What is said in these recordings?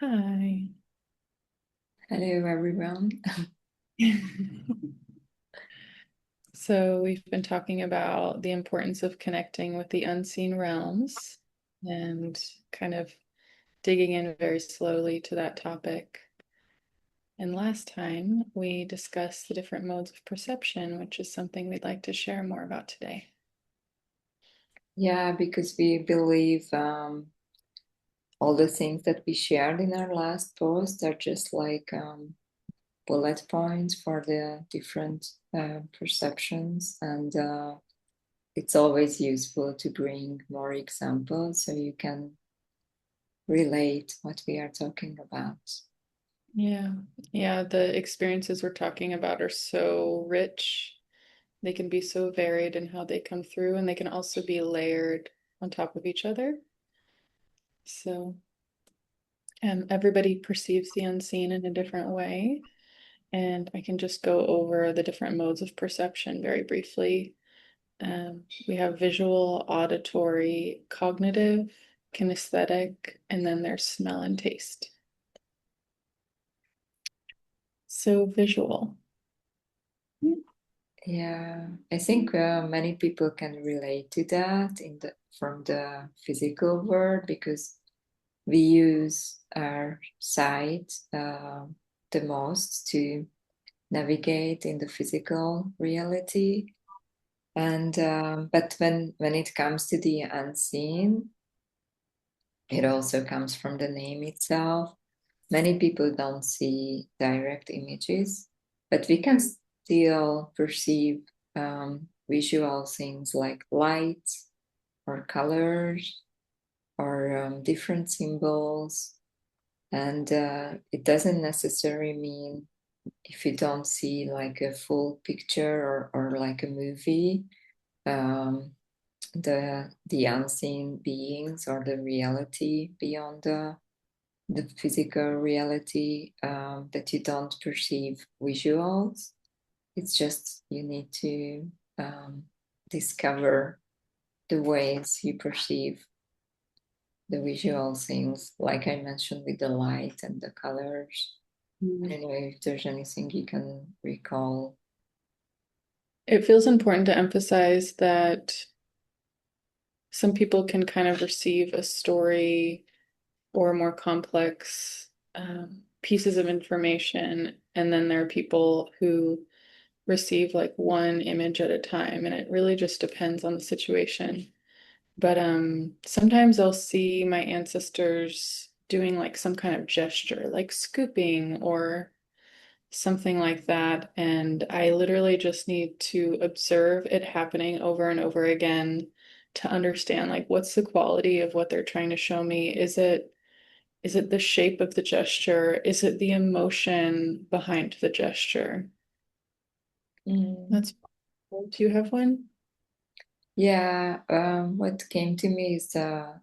Hi. Hello, everyone. So we've been talking about the importance of connecting with the unseen realms and kind of digging in very slowly to that topic. And last time we discussed the different modes of perception, which is something we'd like to share more about today. Yeah, because we believe all the things that we shared in our last post are just like bullet points for the different perceptions. And it's always useful to bring more examples so you can relate what we are talking about. Yeah. Yeah, the experiences we're talking about are so rich. They can be so varied in how they come through, and they can also be layered on top of each other. So everybody perceives the unseen in a different way. And I can just go over the different modes of perception very briefly. We have visual, auditory, cognitive, kinesthetic, and then there's smell and taste. So visual. Yeah, I think many people can relate to that from the physical world because we use our sight the most to navigate in the physical reality. And but when it comes to the unseen, it also comes from the name itself. Many people don't see direct images, but we can still perceive visual things like light or colors or different symbols. And it doesn't necessarily mean if you don't see like a full picture or like a movie, um, the unseen beings or the reality beyond the physical reality that you don't perceive visuals. It's just you need to discover the ways you perceive the visual things, like I mentioned with the light and the colors. I Mm. don't know if there's anything you can recall. It feels important to emphasize that some people can kind of receive a story or more complex pieces of information, and then there are people who receive like one image at a time, and it really just depends on the situation. But sometimes I'll see my ancestors doing like some kind of gesture, like scooping or something like that, and I literally just need to observe it happening over and over again to understand like what's the quality of what they're trying to show me. Is it the shape of the gesture? Is it the emotion behind the gesture? Mm. That's Do you have one? Yeah, what came to me is are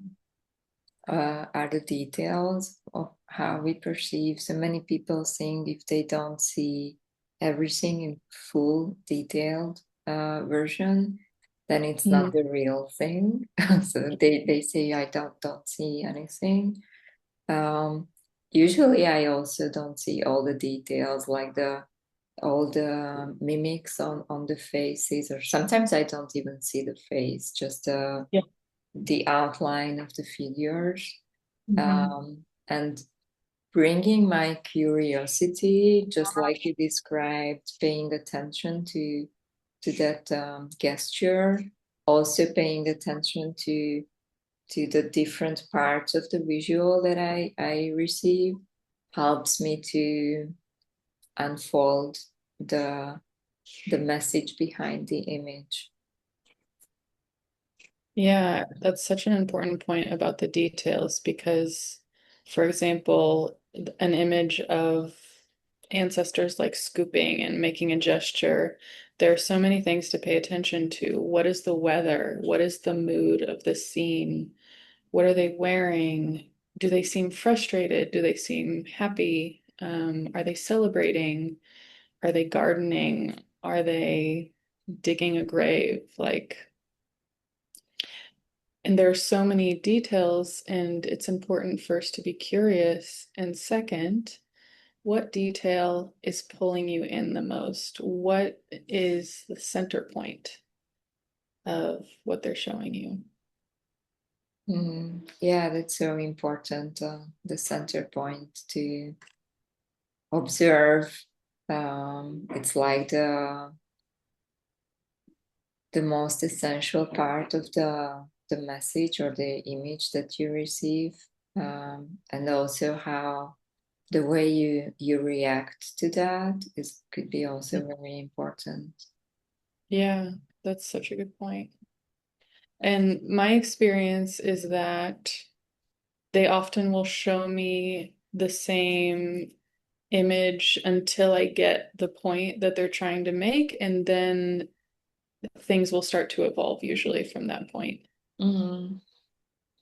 the details of how we perceive. So many people think if they don't see everything in full detailed version, then it's not Mm. the real thing. So they say I don't see anything. Um, Usually I also don't see all the details like the all the mimics on the faces, or sometimes I don't even see the face, just Yeah. the outline of the figures. Mhm. And bringing my curiosity, just like you described, paying attention to that gesture, also paying attention to the different parts of the visual that I receive, helps me to unfold the the message behind the image. Yeah, that's such an important point about the details because, for example, an image of ancestors like scooping and making a gesture, there are so many things to pay attention to. What is the weather? What is the mood of the scene? What are they wearing? Do they seem frustrated? Do they seem happy? Are they celebrating? Are they gardening? Are they digging a grave? Like, And there are so many details, and it's important first to be curious. And second, what detail is pulling you in the most? What is the center point of what they're showing you? Yeah, that's so important. The center point to observe. It's like the most essential part of the message or the image that you receive, and also how the way you react to that is could be also very important. Yeah, that's such a good point. And my experience is that they often will show me the same image until I get the point that they're trying to make, and then things will start to evolve usually from that point. Mhm.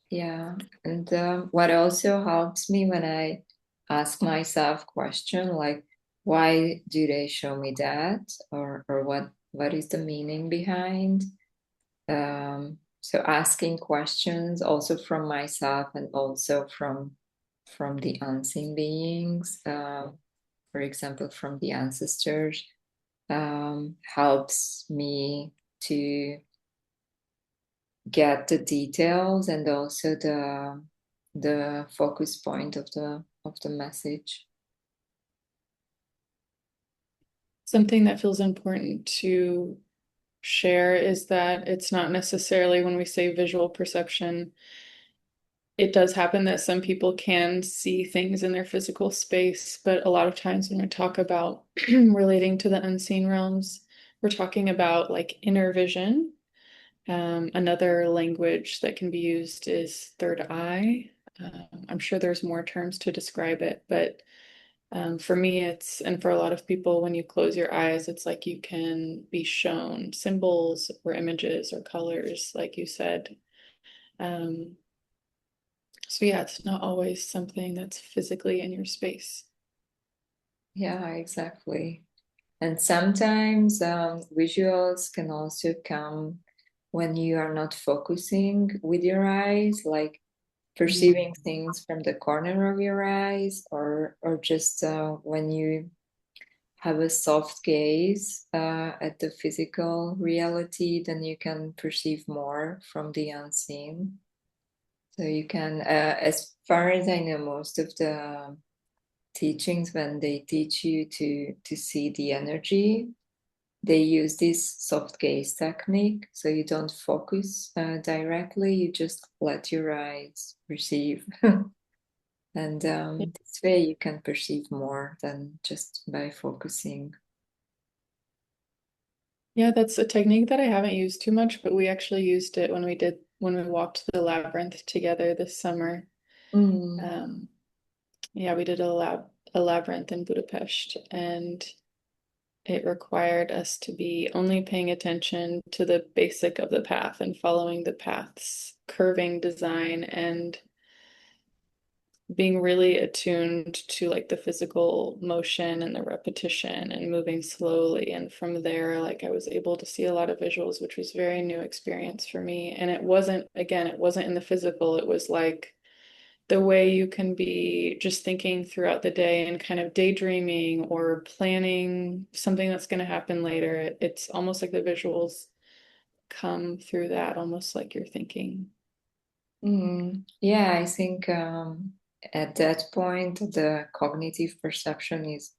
Yeah, and what also helps me when I ask myself question like, why do they show me that, or what is the meaning behind? So asking questions also from myself and also from the unseen beings, for example, from the ancestors, helps me to get the details and also the focus point of the message. Something that feels important to share is that it's not necessarily when we say visual perception, it does happen that some people can see things in their physical space, but a lot of times when we talk about relating to the unseen realms, we're talking about like inner vision. Another language that can be used is third eye. I'm sure there's more terms to describe it, but for me, and for a lot of people, when you close your eyes, it's like you can be shown symbols or images or colors, like you said. Um, so, yeah, it's not always something that's physically in your space. Yeah, exactly. And sometimes visuals can also come when you are not focusing with your eyes, like Mhm. perceiving things from the corner of your eyes, or just when you have a soft gaze at the physical reality, then you can perceive more from the unseen. So you can, as far as I know, most of the teachings, when they teach you to see the energy, they use this soft gaze technique. So you don't focus directly; you just let your eyes perceive, and this way you can perceive more than just by focusing. Yeah, that's a technique that I haven't used too much, but we actually used it when we walked the labyrinth together this summer. Mm. Um, yeah, we did a labyrinth in Budapest, and it required us to be only paying attention to the basic of the path and following the path's curving design and being really attuned to like the physical motion and the repetition and moving slowly. And from there, like I was able to see a lot of visuals, which was a very new experience for me. And it wasn't, again, it wasn't in the physical. It was like the way you can be just thinking throughout the day and kind of daydreaming or planning something that's going to happen later. It's almost like the visuals come through that, almost like you're thinking. Yeah, I think at that point, the cognitive perception is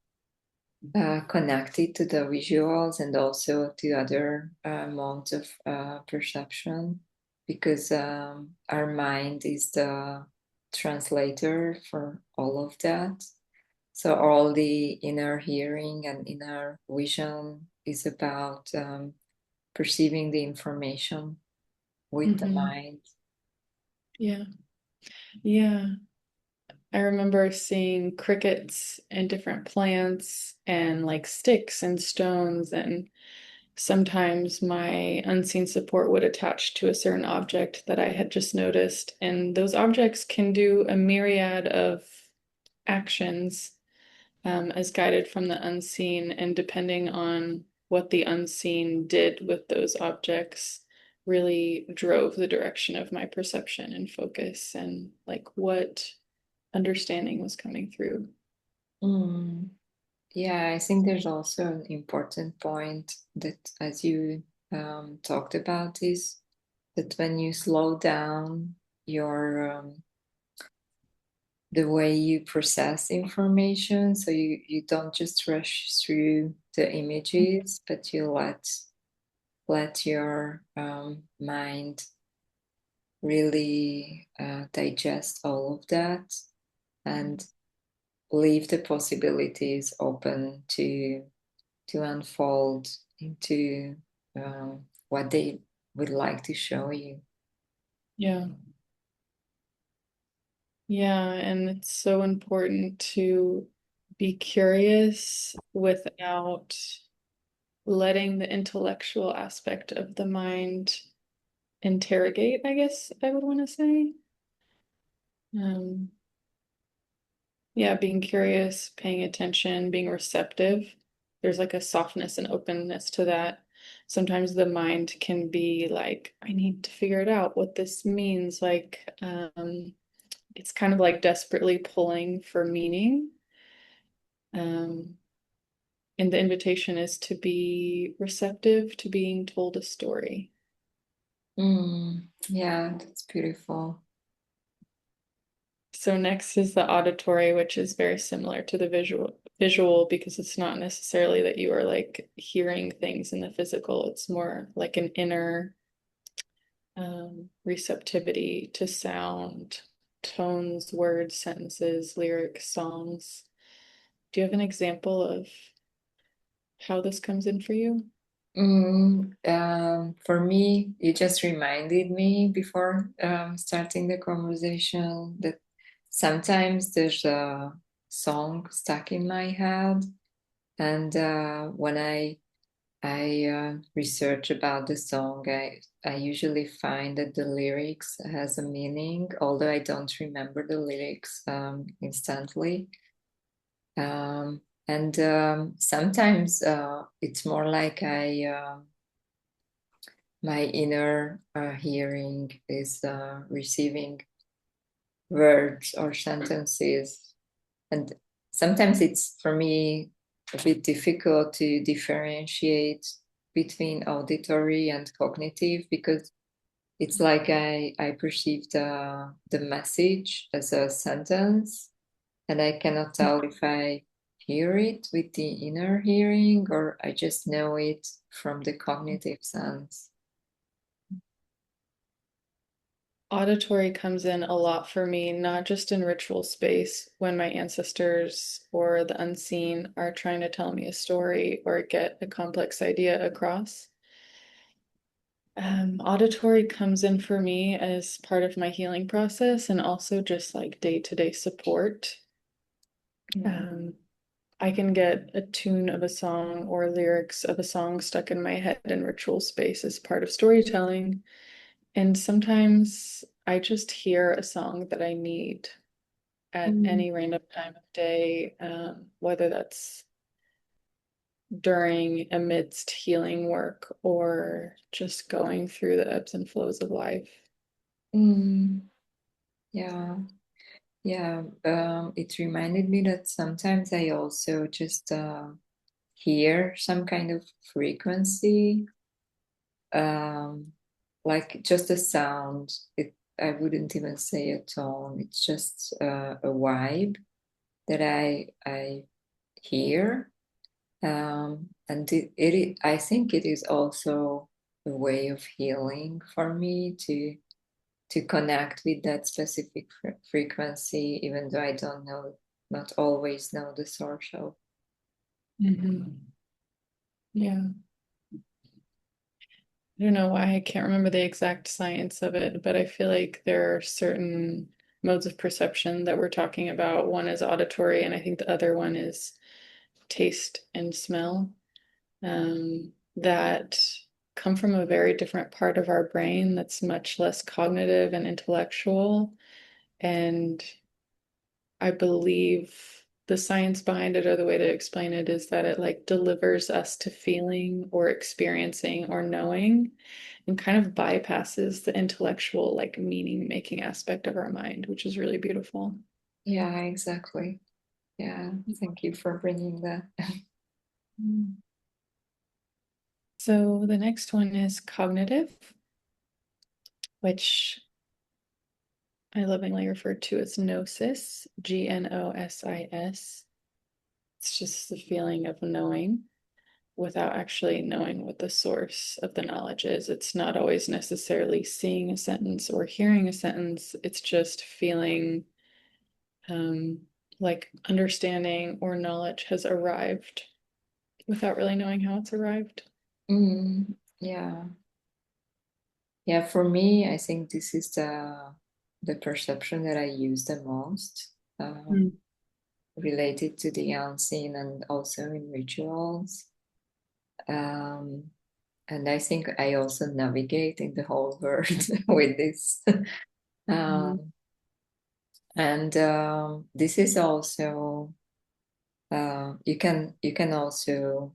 connected to the visuals and also to other modes of perception, because our mind is the translator for all of that. So all the inner hearing and inner vision is about perceiving the information with the Hmm. mind. Yeah. Yeah. I remember seeing crickets and different plants and like sticks and stones, and sometimes my unseen support would attach to a certain object that I had just noticed. And those objects can do a myriad of actions as guided from the unseen. And depending on what the unseen did with those objects, really drove the direction of my perception and focus and like what understanding was coming through. Mm. Yeah, I think there's also an important point that, as you talked about, is that when you slow down your the way you process information, so you don't just rush through the images, but you let your mind really digest all of that and leave the possibilities open to unfold into what they would like to show you. Yeah. Yeah, and it's so important to be curious without letting the intellectual aspect of the mind interrogate, I guess I would want to say. Um, yeah, being curious, paying attention, being receptive. There's like a softness and openness to that. Sometimes the mind can be like, I need to figure it out what this means. Like, it's kind of like desperately pulling for meaning. Um, and the invitation is to be receptive to being told a story. Yeah, that's beautiful. So next is the auditory, which is very similar to the visual because it's not necessarily that you are like hearing things in the physical. It's more like an inner receptivity to sound, tones, words, sentences, lyrics, songs. Do you have an example of how this comes in for you? For me, you just reminded me before starting the conversation that sometimes there's a song stuck in my head, and when I research about the song, I usually find that the lyrics has a meaning, although I don't remember the lyrics instantly. And sometimes it's more like my inner hearing is receiving words or sentences. And sometimes it's for me a bit difficult to differentiate between auditory and cognitive because it's like I perceive the message as a sentence and I cannot tell if I hear it with the inner hearing or I just know it from the cognitive sense. Auditory comes in a lot for me, not just in ritual space when my ancestors or the unseen are trying to tell me a story or get a complex idea across. Auditory comes in for me as part of my healing process and also just like day-to-day support. Yeah. Um, I can get a tune of a song or lyrics of a song stuck in my head in ritual space as part of storytelling. And sometimes I just hear a song that I need at Mm. any random time of day, whether that's during, amidst healing work, or just going through the ebbs and flows of life. Mm. Yeah. Yeah. It reminded me that sometimes I also just hear some kind of frequency, um, like just a sound. I wouldn't even say a tone. It's just a vibe that I hear. And I think it is also a way of healing for me to connect with that specific frequency, even though I don't know, not always know the source of. Mhm. Yeah. I don't know why I can't remember the exact science of it, but I feel like there are certain modes of perception that we're talking about. One is auditory, and I think the other one is taste and smell, that come from a very different part of our brain that's much less cognitive and intellectual. And I believe the science behind it, or the way to explain it, is that it like delivers us to feeling or experiencing or knowing. and kind of bypasses the intellectual, like meaning making aspect of our mind, which is really beautiful. Yeah, exactly. Yeah, thank you for bringing that. Mm. So the next one is cognitive, which I lovingly refer to as gnosis, Gnosis. It's just the feeling of knowing without actually knowing what the source of the knowledge is. It's not always necessarily seeing a sentence or hearing a sentence, it's just feeling um, like understanding or knowledge has arrived without really knowing how it's arrived. Yeah. Yeah, for me, I think this is the perception that I use the most, Mm. related to the unseen and also in rituals. Um, and I think I also navigate in the whole world with this. Mm. Um, and this is also you can also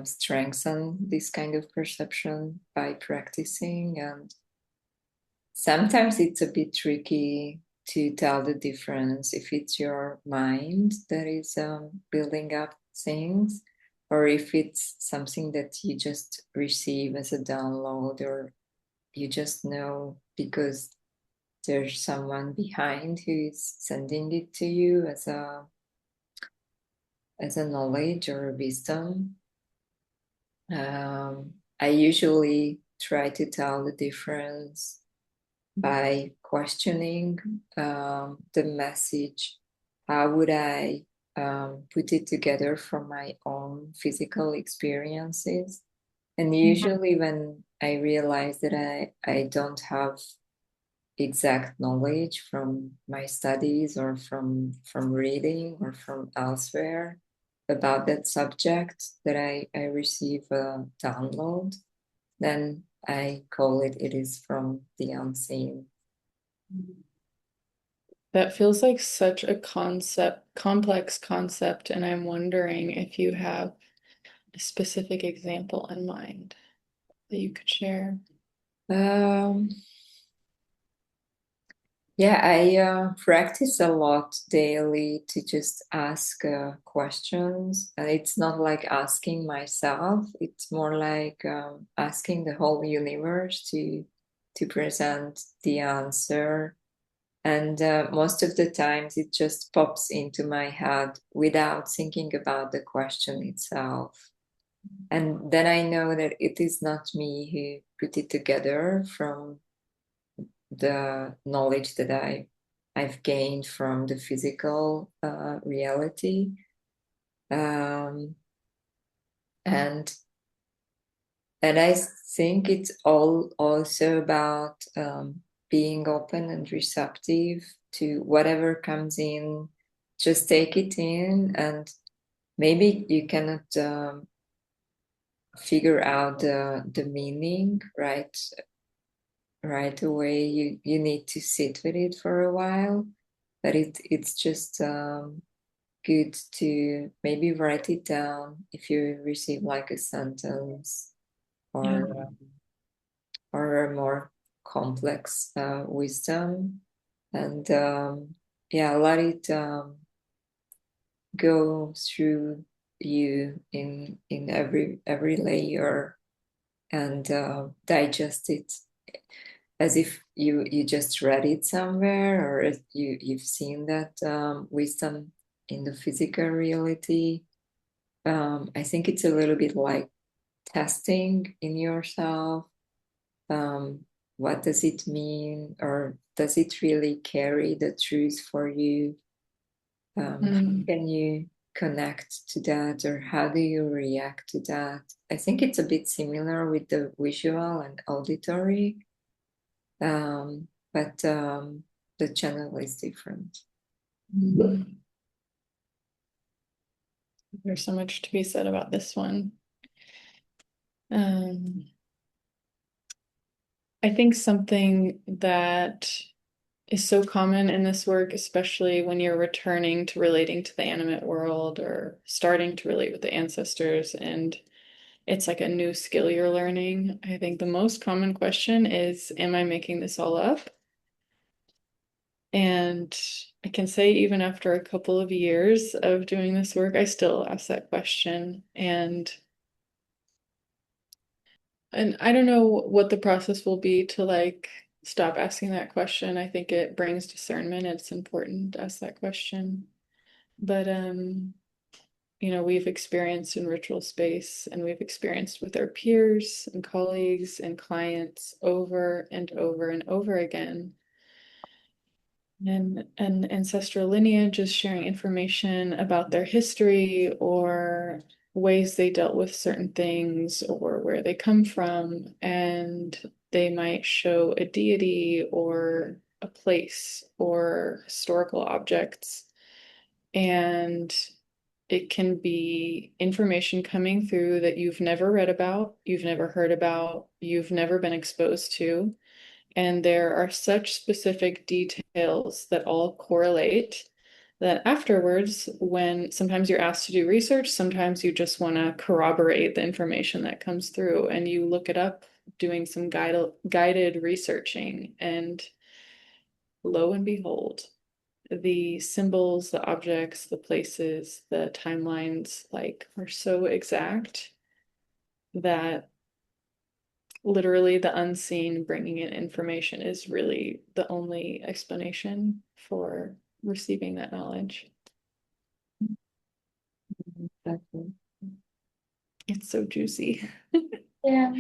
strengthen this kind of perception by practicing, and sometimes it's a bit tricky to tell the difference if it's your mind that is building up things, or if it's something that you just receive as a download, or you just know because there's someone behind who is sending it to you as a knowledge or a wisdom. I usually try to tell the difference by questioning the message. How would I put it together from my own physical experiences? And usually, when I realize that I don't have exact knowledge from my studies or from reading or from elsewhere about that subject, that I receive a download, then I call it is from the unseen. That feels like such a complex concept, and I'm wondering if you have a specific example in mind that you could share. Um, yeah, I practice a lot daily to just ask questions. And it's not like asking myself, it's more like asking the whole universe to present the answer. And most of the times it just pops into my head without thinking about the question itself. And then I know that it is not me who put it together from the knowledge that I've gained from the physical reality, um, and I think it's all also about being open and receptive to whatever comes in. Just take it in, and maybe you cannot figure out the meaning right away. You need to sit with it for a while, but it's just good to maybe write it down if you receive like a sentence, Yeah. or a more complex wisdom, and yeah, let it go through you in every layer, and digest it as if you just read it somewhere, or if you've seen that wisdom in the physical reality. I think it's a little bit like testing in yourself. Um, what does it mean, or does it really carry the truth for you? How Mm. can you connect to that, or how do you react to that? I think it's a bit similar with the visual and auditory, but the channel is different. Mm. There's so much to be said about this one. Um, I think something that is so common in this work, especially when you're returning to relating to the animate world or starting to relate with the ancestors and it's like a new skill you're learning. I think the most common question is, am I making this all up? And I can say even after a couple of years of doing this work, I still ask that question. And I don't know what the process will be to like stop asking that question. I think it brings discernment. It's important to ask that question. But we've experienced in ritual space and we've experienced with our peers and colleagues and clients over and over and over again. And an ancestral lineage is sharing information about their history or ways they dealt with certain things or where they come from. And they might show a deity or a place or historical objects. And it can be information coming through that you've never read about, you've never heard about, you've never been exposed to. And there are such specific details that all correlate that afterwards, when sometimes you're asked to do research, sometimes you just want to corroborate the information that comes through and you look it up doing some guided researching. And lo and behold, the symbols, the objects, the places, the timelines, like are so exact that literally the unseen bringing in information is really the only explanation for receiving that knowledge. Exactly. It's so juicy. Yeah.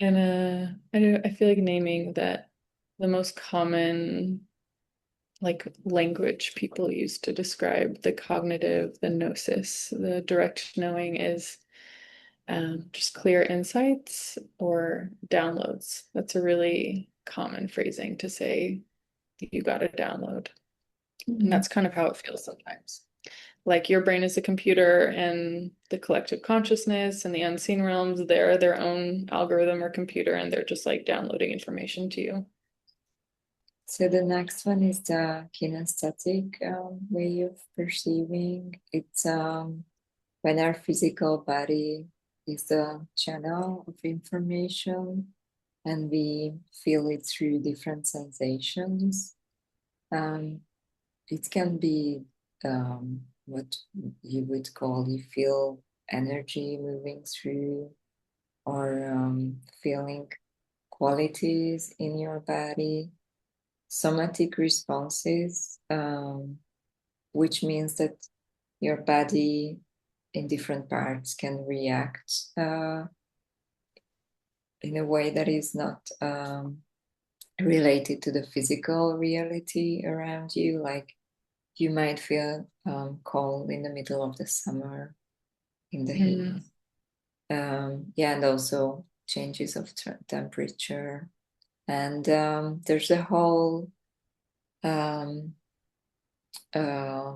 And I feel like naming that the most common like language people use to describe the cognitive, the gnosis, the direct knowing is just clear insights or downloads. That's a really common phrasing to say you got a download. And Mhm. that's kind of how it feels sometimes. Like your brain is a computer and the collective consciousness and the unseen realms, they're their own algorithm or computer and they're just like downloading information to you. So the next one is the kinesthetic way of perceiving. It's when our physical body is the channel of information and we feel it through different sensations. Um, it can be what you would call you feel energy moving through or feeling qualities in your body, somatic responses, which means that your body in different parts can react in a way that is not related to the physical reality around you. Like you might feel cold in the middle of the summer in the heat. Mm. Yeah, and also changes of temperature. And there's a whole um, uh,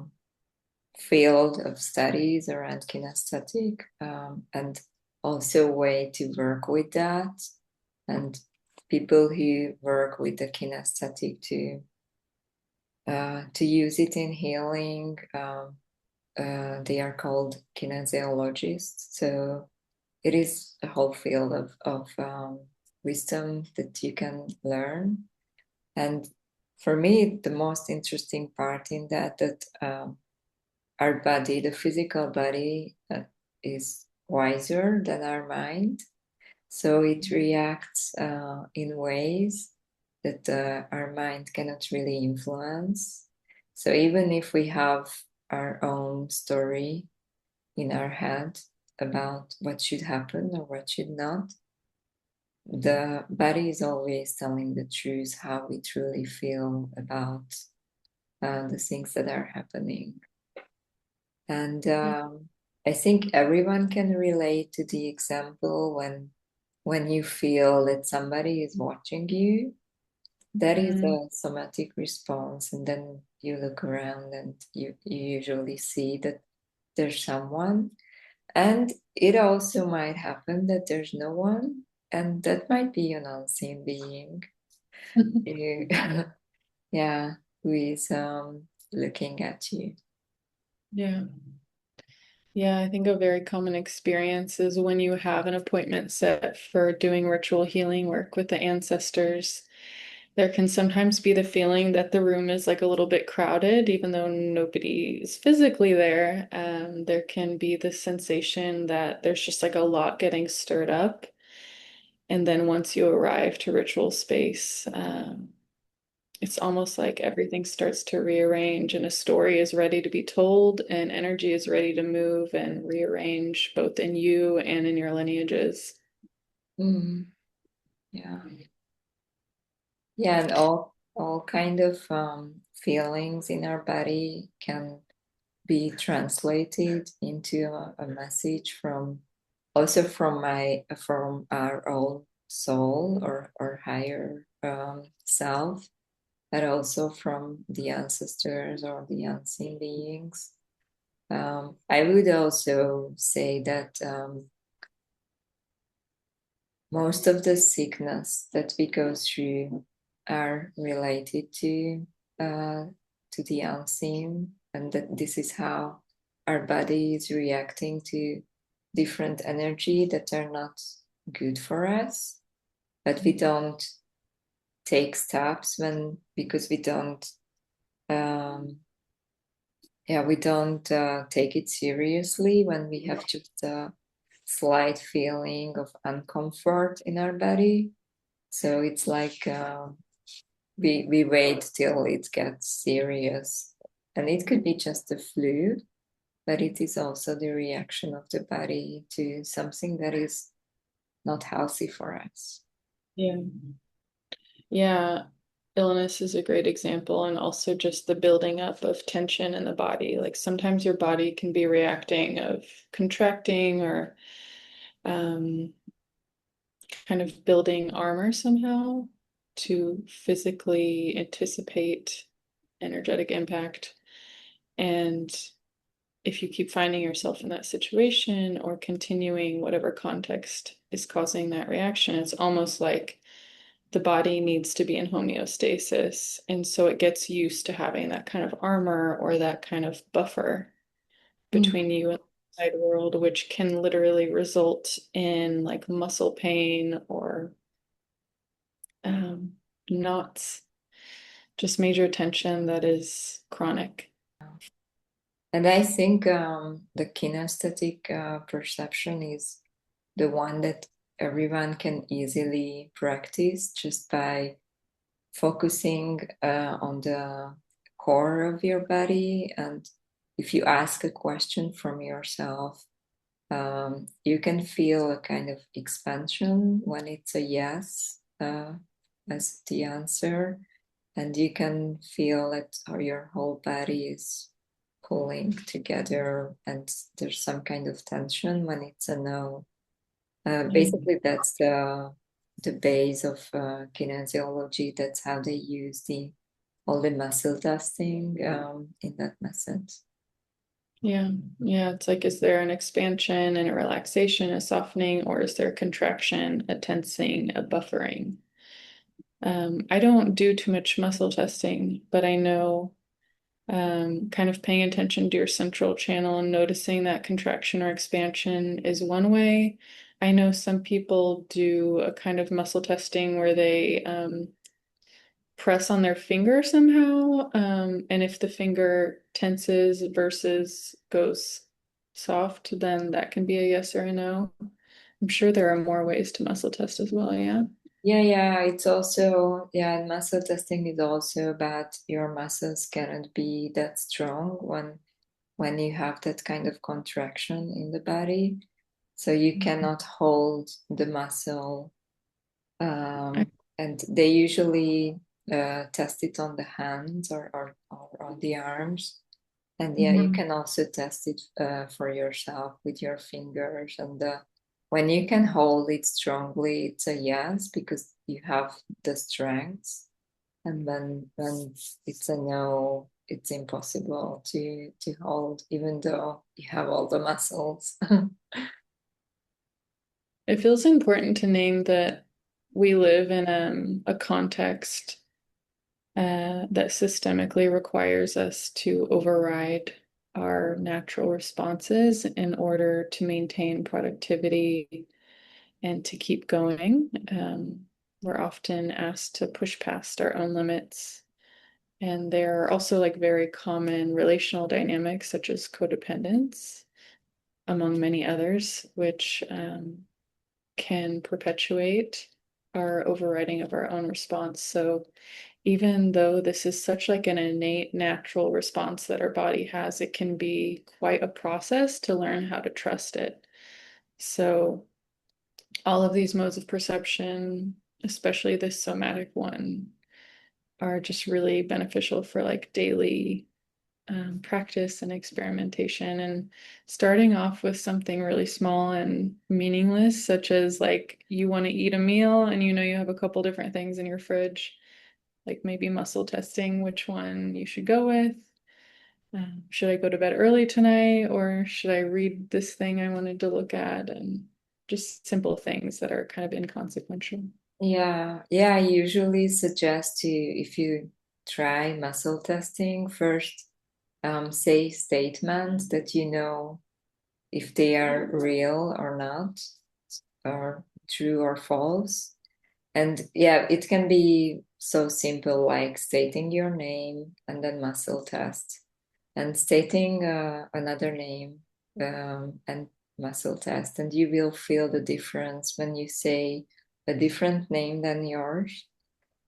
field of studies around kinesthetic and also a way to work with that. And people who work with the kinesthetic to use it in healing, they are called kinesiologists. So it is a whole field of wisdom that you can learn. And for me, the most interesting part in that our body, the physical body, is wiser than our mind. So it reacts in ways that our mind cannot really influence. So even if we have our own story in our head about what should happen or what should not, the body is always telling the truth, how we truly feel about the things that are happening. And I think everyone can relate to the example when you feel that somebody is watching you. That is Mm. a somatic response, and then you look around and you usually see that there's someone. And it also might happen that there's no one, and that might be an unseen being. You- yeah, who is looking at you. Yeah. Yeah, I think a very common experience is when you have an appointment set for doing ritual healing work with the ancestors. There can sometimes be the feeling that the room is like a little bit crowded, even though nobody is physically there. There can be the sensation that there's just like a lot getting stirred up. And then once you arrive to ritual space, it's almost like everything starts to rearrange and a story is ready to be told and energy is ready to move and rearrange both in you and in your lineages. Mm, yeah. Yeah, and all kind of feelings in our body can be translated into a message from also from our own soul or higher self, but also from the ancestors or the unseen beings. I would also say that most of the sickness that we go through are related uh, to the unseen, and that this is how our body is reacting to different energy that are not good for us. But we don't take steps when because we don't um, yeah, we don't take it seriously when we have just a slight feeling of uncomfort in our body. So it's like we wait till it gets serious, and it could be just a flu, but it is also the reaction of the body to something that is not healthy for us. Yeah. Yeah. Illness is a great example, and also just the building up of tension in the body. Like sometimes your body can be reacting of contracting or um, kind of building armor somehow to physically anticipate energetic impact. And if you keep finding yourself in that situation or continuing whatever context is causing that reaction, it's almost like the body needs to be in homeostasis. And so it gets used to having that kind of armor or that kind of buffer Mm. between you and the outside world, which can literally result in like muscle pain or um, knots, just major tension that is chronic. And I think the kinesthetic perception is the one that everyone can easily practice just by focusing on the core of your body. And if you ask a question from yourself, you can feel a kind of expansion when it's a yes as the answer. And you can feel that your whole body is pulling together and there's some kind of tension when it's a no. Mm. Basically, that's the base of kinesiology. That's how they use the all the muscle testing in that method. Yeah, yeah. It's like, is there an expansion and a relaxation, a softening, or is there a contraction, a tensing, a buffering? I don't do too much muscle testing, but I know kind of paying attention to your central channel and noticing that contraction or expansion is one way. I know some people do a kind of muscle testing where they press on their finger somehow. And if the finger tenses versus goes soft, then that can be a yes or a no. I'm sure there are more ways to muscle test as well. Yeah. Yeah. It's also and muscle testing is also about your muscles cannot be that strong when you have that kind of contraction in the body. So you cannot hold the muscle. I, And they usually test it on the hands or on the arms. And yeah, you Mhm. can also test it for yourself with your fingers. And when you can hold it strongly, it's a yes because you have the strength. And when it's a no, it's impossible to hold, even though you have all the muscles. It feels important to name that we live in a context that systemically requires us to override. our natural responses in order to maintain productivity and to keep going. We're often asked to push past our own limits. And there are also like very common relational dynamics, such as codependence, among many others, which can perpetuate our overriding of our own response. So even though this is such like an innate natural response that our body has, it can be quite a process to learn how to trust it. So all of these modes of perception, especially this somatic one, are just really beneficial for like daily practice and experimentation, and starting off with something really small and meaningless, such as like you want to eat a meal and you know you have a couple different things in your fridge, like maybe muscle testing which one you should go with. Should I go to bed early tonight, or should I read this thing I wanted to look at? And just simple things that are kind of inconsequential. Yeah, I usually suggest to, if you try muscle testing, first say statements that you know if they are real or not, or true or false. And yeah, it can be so simple like stating your name and then muscle test, and stating another name and muscle test. And you will feel the difference when you say a different name than yours.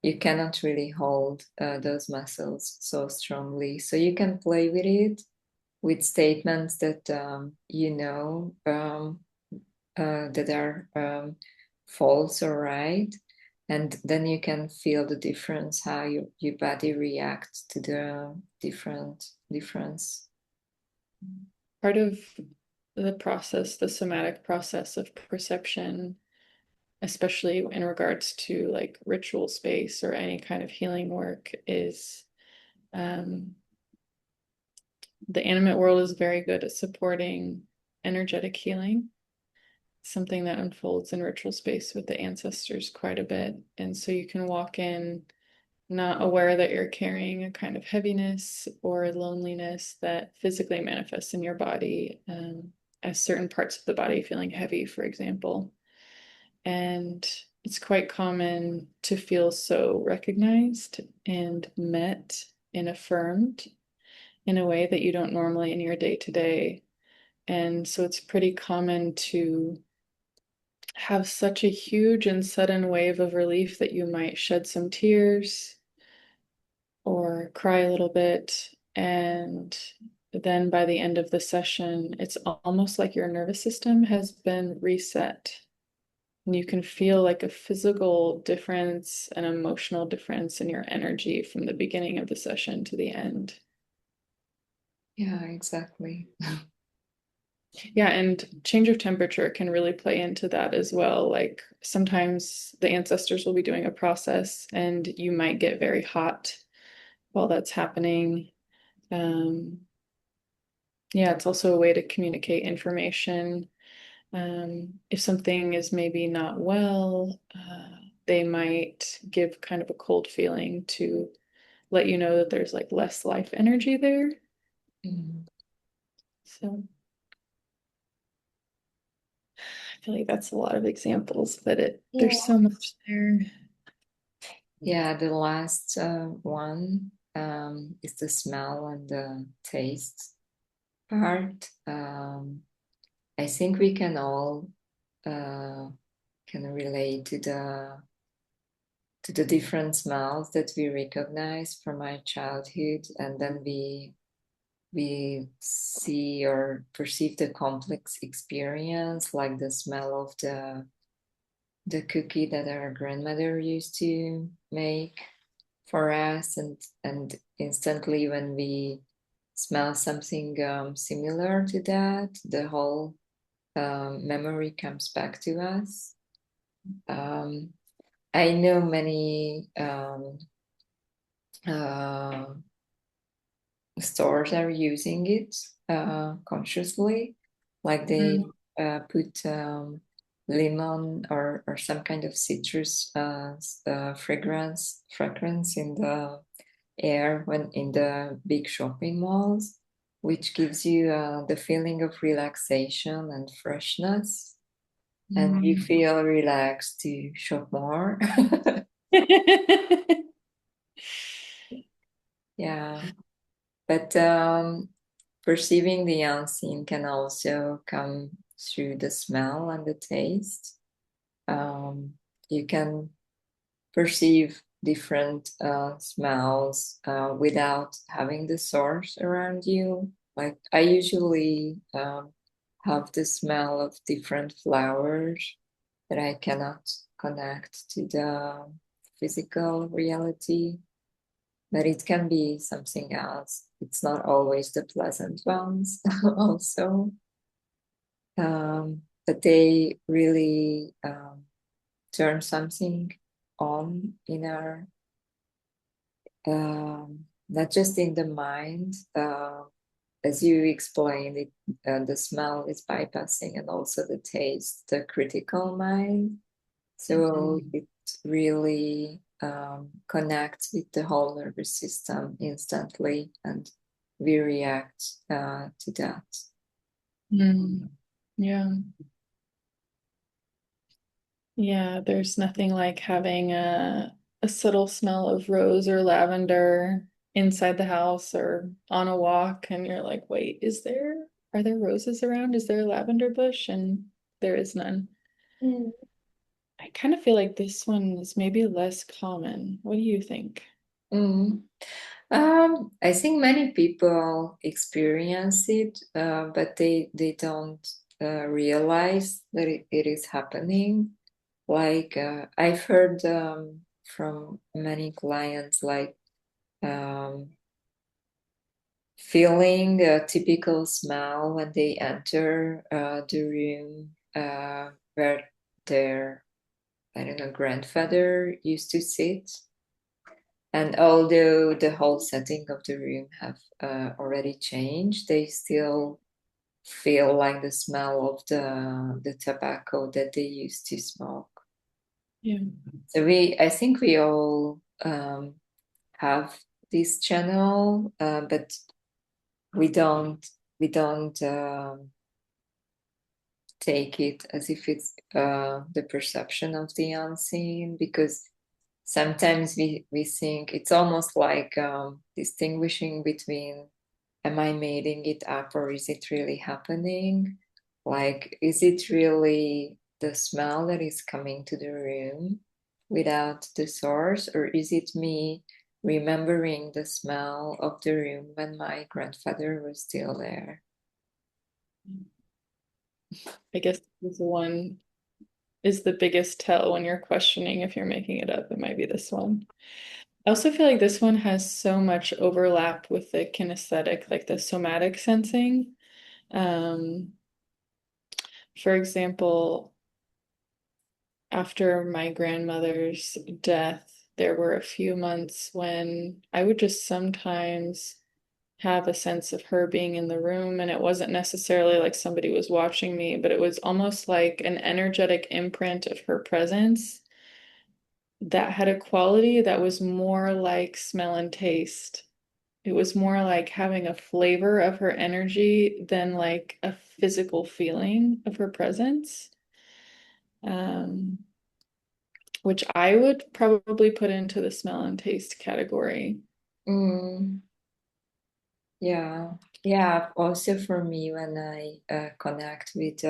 You cannot really hold those muscles so strongly. So you can play with it with statements that you know that are false or right, and then you can feel the difference how your body reacts to the difference. Part of the process, the somatic process of perception, especially in regards to like ritual space or any kind of healing work, is um, the animate world is very good at supporting energetic healing, something that unfolds in ritual space with the ancestors quite a bit. And so you can walk in not aware that you're carrying a kind of heaviness or loneliness that physically manifests in your body, as certain parts of the body feeling heavy, for example. And it's quite common to feel so recognized and met and affirmed in a way that you don't normally in your day to day. And so it's pretty common to have such a huge and sudden wave of relief that you might shed some tears or cry a little bit. And then by the end of the session, it's almost like your nervous system has been reset. And you can feel like a physical difference, an emotional difference in your energy from the beginning of the session to the end. Yeah, exactly. Yeah, and change of temperature can really play into that as well. Like sometimes the ancestors will be doing a process and you might get very hot while that's happening. Um, yeah, it's also a way to communicate information. If something is maybe not well, they might give kind of a cold feeling to let you know that there's like less life energy there. Mm. So I feel like that's a lot of examples, but there's Yeah. so much there. Yeah, the last one is the smell and the taste part. I think we can all uh, can relate to the different smells that we recognize from our childhood, and then we see or perceive the complex experience, like the smell of the cookie that our grandmother used to make for us, and instantly when we smell something similar to that, the whole memory comes back to us. um, I know many uh, stores are using it consciously, like they Mm. put lemon or some kind of citrus fragrance in the air when in the big shopping malls. which gives you the feeling of relaxation and freshness, and you Mm. feel relaxed to shop more. Yeah, but perceiving the unseen can also come through the smell and the taste. You can perceive different smells without having the source around you. Like I usually have the smell of different flowers that I cannot connect to the physical reality, but it can be something else. It's not always the pleasant ones, also. But they really turn something on in our not just in the mind, as you explained it, the smell is bypassing and also the taste, the critical mind. So Mhm. it really connects with the whole nervous system instantly, and we react to that. Mm. Yeah. Yeah, there's nothing like having a subtle smell of rose or lavender inside the house or on a walk, and you're like, wait, are there roses around? Is there a lavender bush? And there is none. Mm. I kind of feel like this one is maybe less common. What do you think? Mm. I think many people experience it, but they don't realize that it is happening. Like I've heard from many clients, like um, feeling a typical smell when they enter the room where their, I don't know, grandfather used to sit. And although the whole setting of the room have already changed, they still feel like the smell of the tobacco that they used to smoke. Yeah. So I think we all have this channel, but we don't, we don't take it as if it's the perception of the unseen, because sometimes we think it's almost like distinguishing between, am I making it up or is it really happening? Like, is it really the smell that is coming to the room without the source, or is it me remembering the smell of the room when my grandfather was still there? I guess this one is the biggest tell when you're questioning if you're making it up. It might be this one. I also feel like this one has so much overlap with the kinesthetic, like the somatic sensing. Um, for example, after my grandmother's death, there were a few months when I would just sometimes have a sense of her being in the room, and it wasn't necessarily like somebody was watching me, but it was almost like an energetic imprint of her presence that had a quality that was more like smell and taste. It was more like having a flavor of her energy than like a physical feeling of her presence. Um, which I would probably put into the smell and taste category. Mm, yeah, yeah. Also, for me, when I connect with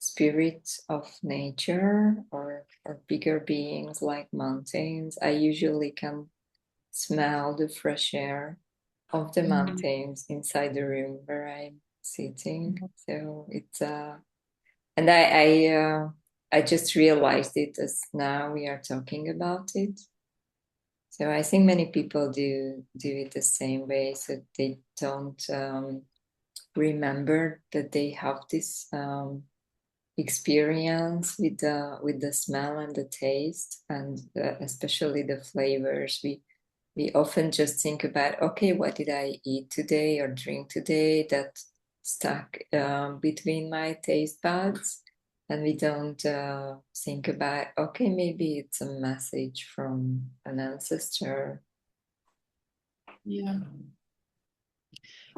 spirits of nature, or bigger beings like mountains, I usually can smell the fresh air of the Mm. mountains inside the room where I'm sitting. So it's and I just realized it as now we are talking about it. So I think many people do it the same way, so they don't remember that they have this experience with the smell and the taste, and especially the flavors. We often just think about, okay, what did I eat today or drink today that stuck between my taste buds, and we don't think about, okay, maybe it's a message from an ancestor. Yeah.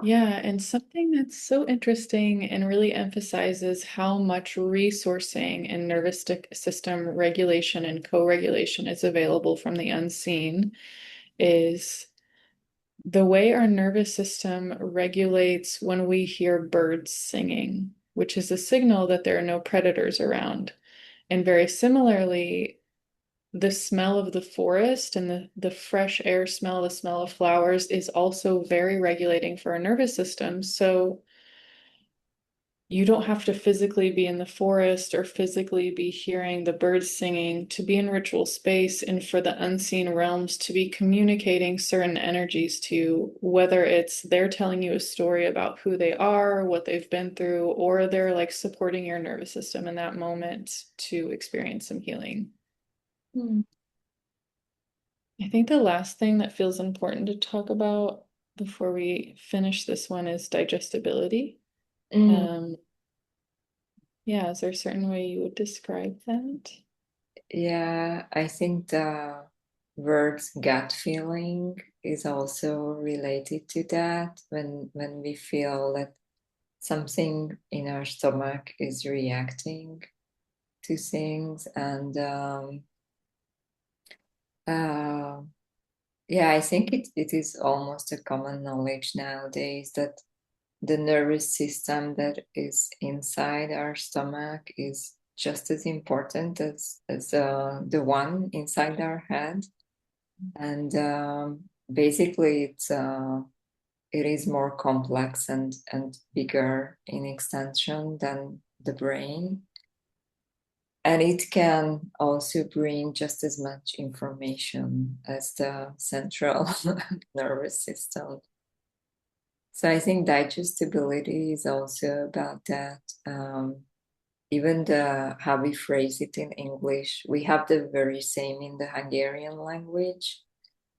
Yeah, and something that's so interesting and really emphasizes how much resourcing and system regulation and co-regulation is available from the unseen is the way our nervous system regulates when we hear birds singing, which is a signal that there are no predators around. And very similarly, the smell of the forest and the fresh air smell, the smell of flowers is also very regulating for our nervous system. So you don't have to physically be in the forest or physically be hearing the birds singing to be in ritual space and for the unseen realms to be communicating certain energies to, whether it's they're telling you a story about who they are, what they've been through, or they're like supporting your nervous system in that moment to experience some healing. Mm. I think the last thing that feels important to talk about before we finish this one is digestibility. Mm. Um, yeah, is there a certain way you would describe that? Yeah, I think the word's gut feeling is also related to that when we feel that something in our stomach is reacting to things and uh, yeah, I think it is almost a common knowledge nowadays that the nervous system that is inside our stomach is just as important as the one inside our head. And basically, it is more complex and bigger in extension than the brain. And it can also bring just as much information as the central nervous system. So I think digestibility is also about that. Even the how we phrase it in English, we have the very same in the Hungarian language.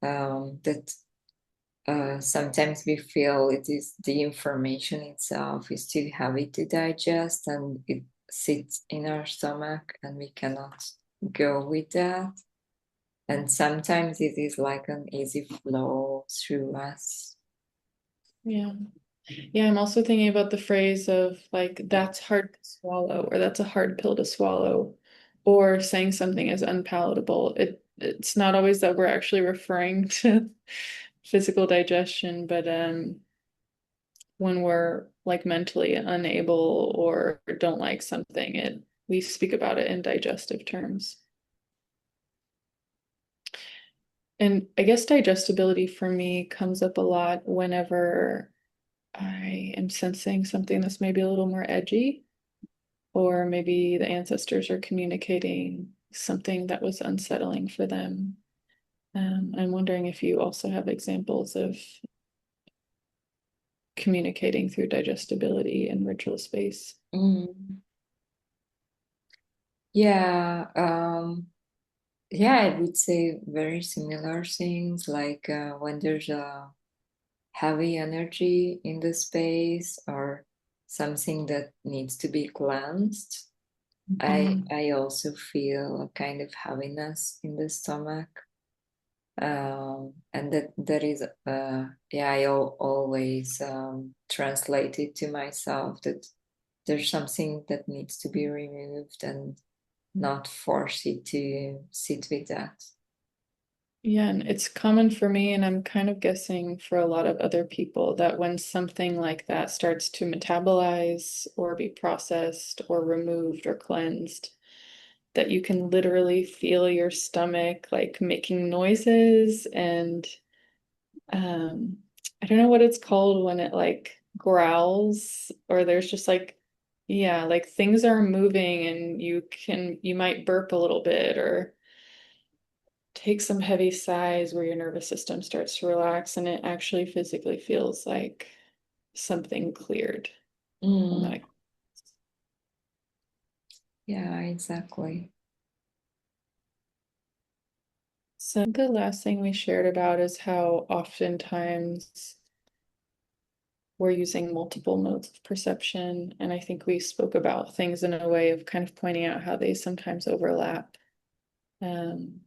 That sometimes we feel it is the information itself is too heavy to digest, and it sits in our stomach, and we cannot go with that. And sometimes it is like an easy flow through us. Yeah. Yeah, I'm also thinking about the phrase of like, that's hard to swallow, or that's a hard pill to swallow, or saying something is unpalatable. It's not always that we're actually referring to physical digestion, but when we're like mentally unable or don't like something, it we speak about it in digestive terms. And I guess digestibility for me comes up a lot whenever I am sensing something that's maybe a little more edgy, or maybe the ancestors are communicating something that was unsettling for them. I'm wondering if you also have examples of communicating through digestibility in ritual space. Mm. Yeah, yeah, I would say very similar things like when there's a heavy energy in the space or something that needs to be cleansed. Mhm. I also feel a kind of heaviness in the stomach, and that is yeah, always translate it to myself that there's something that needs to be removed and not force it to sit with that. Yeah, and it's common for me, and I'm kind of guessing for a lot of other people, that when something like that starts to metabolize or be processed or removed or cleansed, that you can literally feel your stomach like making noises and um I don't know what it's called when it like growls, or there's just like, yeah, like things are moving and you might burp a little bit or take some heavy sighs where your nervous system starts to relax, and it actually physically feels like something cleared from Mm, that. yeah, exactly. So the last thing we shared about is how oftentimes we're using multiple modes of perception. And I think we spoke about things in a way of kind of pointing out how they sometimes overlap. Um,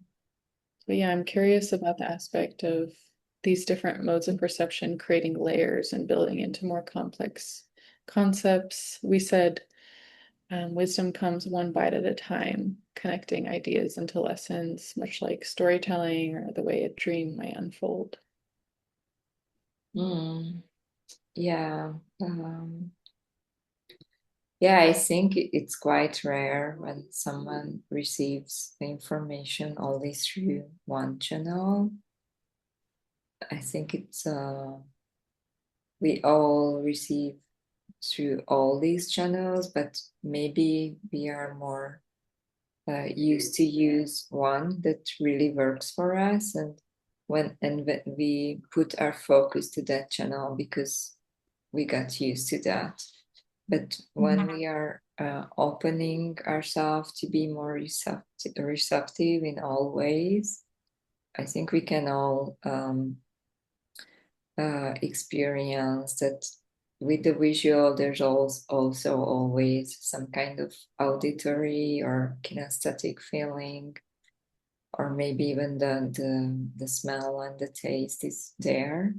but yeah, I'm curious about the aspect of these different modes of perception, creating layers and building into more complex concepts. We said wisdom comes one bite at a time, connecting ideas into lessons, much like storytelling or the way a dream might unfold. Mm, yeah. Yeah, I think it's quite rare when someone receives the information only through one channel. I think it's we all receive through all these channels, but maybe we are more used to use one that really works for us, and when we put our focus to that channel because we got used to that. But when we are opening ourselves to be more receptive in all ways, I think we can all experience that with the visual, there's also always some kind of auditory or kinesthetic feeling, or maybe even the smell and the taste is there,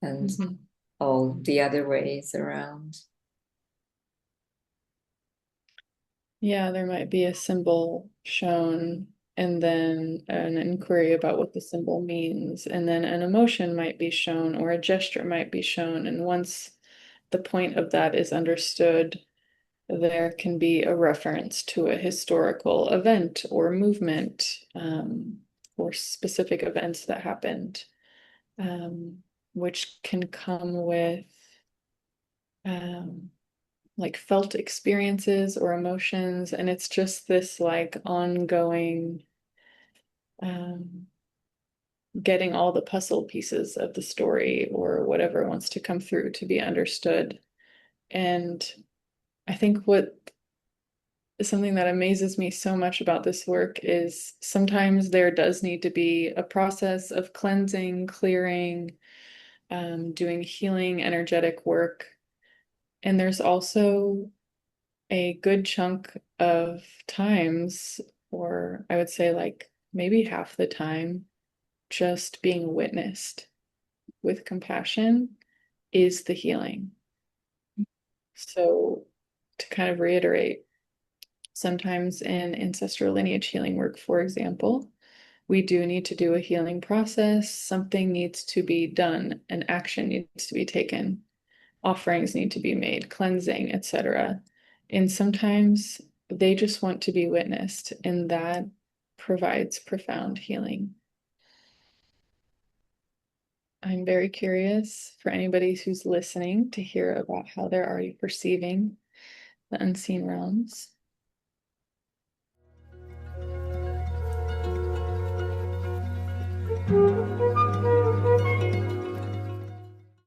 and Mhm. all the other ways around. Yeah, there might be a symbol shown and then an inquiry about what the symbol means, and then an emotion might be shown or a gesture might be shown. And once the point of that is understood, there can be a reference to a historical event or movement, or specific events that happened, which can come with um, like felt experiences or emotions. And it's just this like ongoing um, getting all the puzzle pieces of the story or whatever wants to come through to be understood. And I think what something that amazes me so much about this work is sometimes there does need to be a process of cleansing, clearing, doing healing, energetic work. And there's also a good chunk of times, or I would say like maybe half the time, just being witnessed with compassion is the healing. So, to kind of reiterate, sometimes in ancestral lineage healing work, for example, we do need to do a healing process. Something needs to be done, an action needs to be taken, offerings need to be made, cleansing, etc. And sometimes they just want to be witnessed, and that provides profound healing. I'm very curious for anybody who's listening to hear about how they're already perceiving the unseen realms.